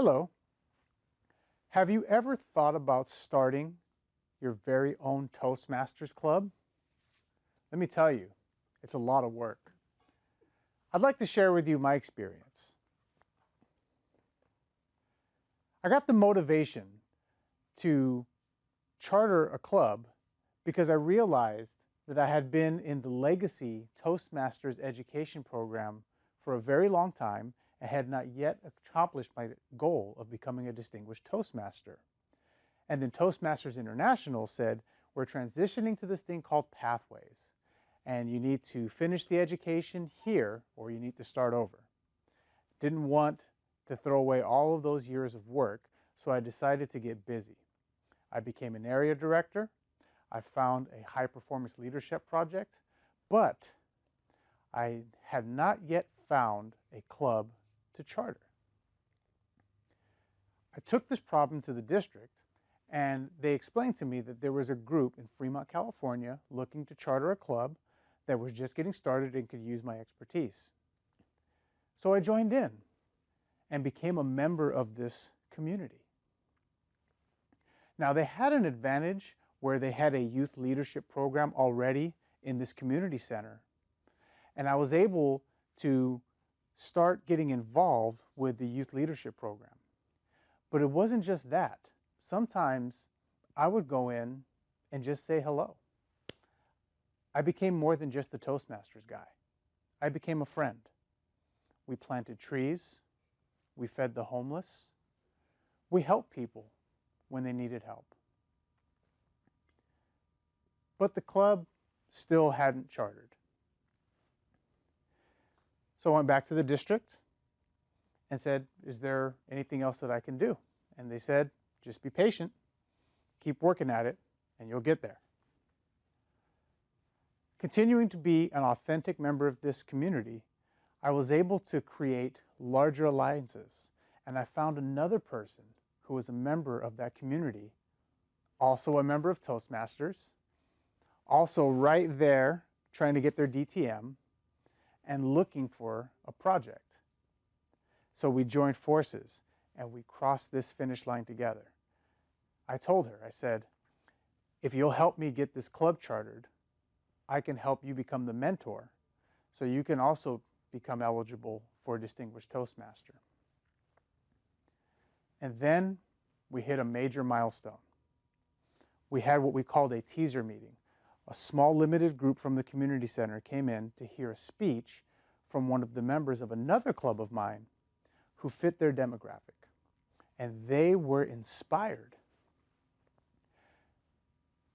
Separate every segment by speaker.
Speaker 1: Hello. Have you ever thought about starting your very own Toastmasters club? Let me tell you, it's a lot of work. I'd like to share with you my experience. I got the motivation to charter a club because I realized that I had been in the legacy Toastmasters education program for a very long time and had not yet accomplished my goal of becoming a distinguished Toastmaster. And then Toastmasters International said, we're transitioning to this thing called Pathways, and you need to finish the education here or you need to start over. Didn't want to throw away all of those years of work, so I decided to get busy. I became an area director. I found a high performance leadership project, but I had not yet found a club to charter. I took this problem to the district, and they explained to me that there was a group in Fremont, California looking to charter a club that was just getting started and could use my expertise. So I joined in and became a member of this community. Now, they had an advantage where they had a youth leadership program already in this community center, and I was able to start getting involved with the youth leadership program. But it wasn't just that. Sometimes I would go in and just say hello. I became more than just the Toastmasters guy. I became a friend. We planted trees. We fed the homeless. We helped people when they needed help. But the club still hadn't chartered. So I went back to the district and said, is there anything else that I can do? And they said, just be patient, keep working at it, and you'll get there. Continuing to be an authentic member of this community, I was able to create larger alliances, and I found another person who was a member of that community, also a member of Toastmasters, also right there trying to get their DTM and looking for a project. So we joined forces and we crossed this finish line together. I told her, I said, if you'll help me get this club chartered, I can help you become the mentor so you can also become eligible for a distinguished Toastmaster. And then we hit a major milestone. We had what we called a teaser meeting. A small limited group from the community center came in to hear a speech from one of the members of another club of mine who fit their demographic. And they were inspired.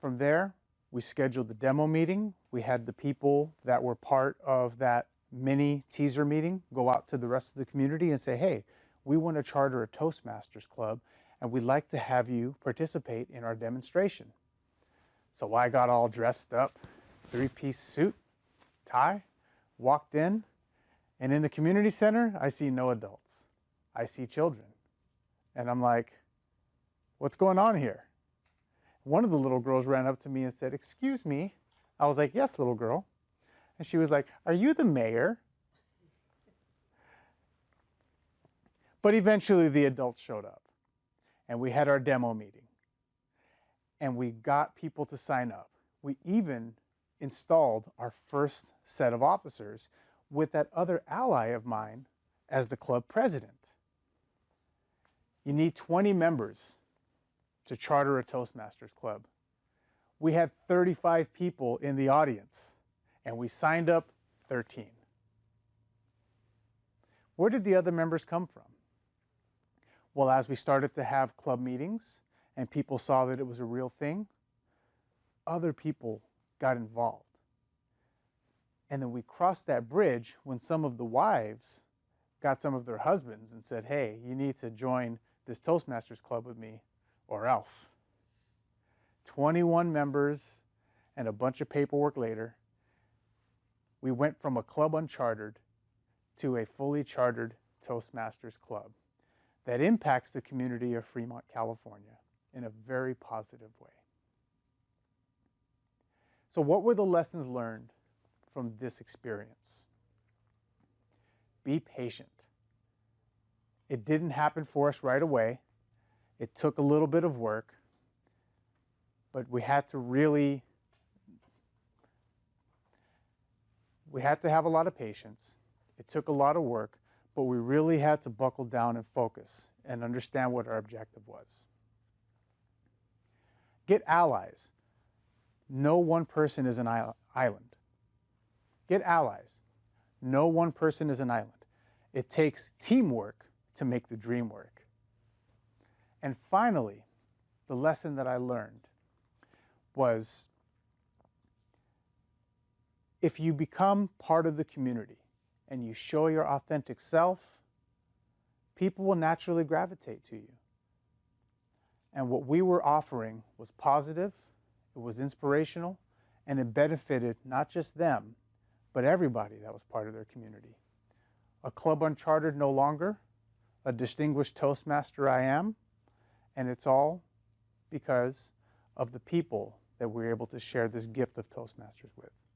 Speaker 1: From there, we scheduled the demo meeting. We had the people that were part of that mini teaser meeting go out to the rest of the community and say, hey, we want to charter a Toastmasters club, and we'd like to have you participate in our demonstration. So I got all dressed up, three-piece suit, tie, walked in, and in the community center, I see no adults. I see children. And I'm like, what's going on here? One of the little girls ran up to me and said, excuse me. I was like, yes, little girl. And she was like, are you the mayor? But eventually the adults showed up, and we had our demo meeting. And we got people to sign up. We even installed our first set of officers with that other ally of mine as the club president. You need 20 members to charter a Toastmasters club. We had 35 people in the audience, and we signed up 13. Where did the other members come from? Well, as we started to have club meetings and people saw that it was a real thing, other people got involved. And then we crossed that bridge when some of the wives got some of their husbands and said, hey, you need to join this Toastmasters club with me or else. 21 members and a bunch of paperwork later, we went from a club unchartered to a fully chartered Toastmasters club that impacts the community of Fremont, California in a very positive way. So what were the lessons learned from this experience? Be patient. It didn't happen for us right away. It took a little bit of work, but we had to have a lot of patience. It took a lot of work, but we really had to buckle down and focus and understand what our objective was. Get allies. No one person is an island. Get allies. No one person is an island. It takes teamwork to make the dream work. And finally, the lesson that I learned was, if you become part of the community and you show your authentic self, people will naturally gravitate to you. And what we were offering was positive, it was inspirational, and it benefited not just them, but everybody that was part of their community. A club Unchartered no longer, a distinguished Toastmaster I am, and it's all because of the people that we're able to share this gift of Toastmasters with.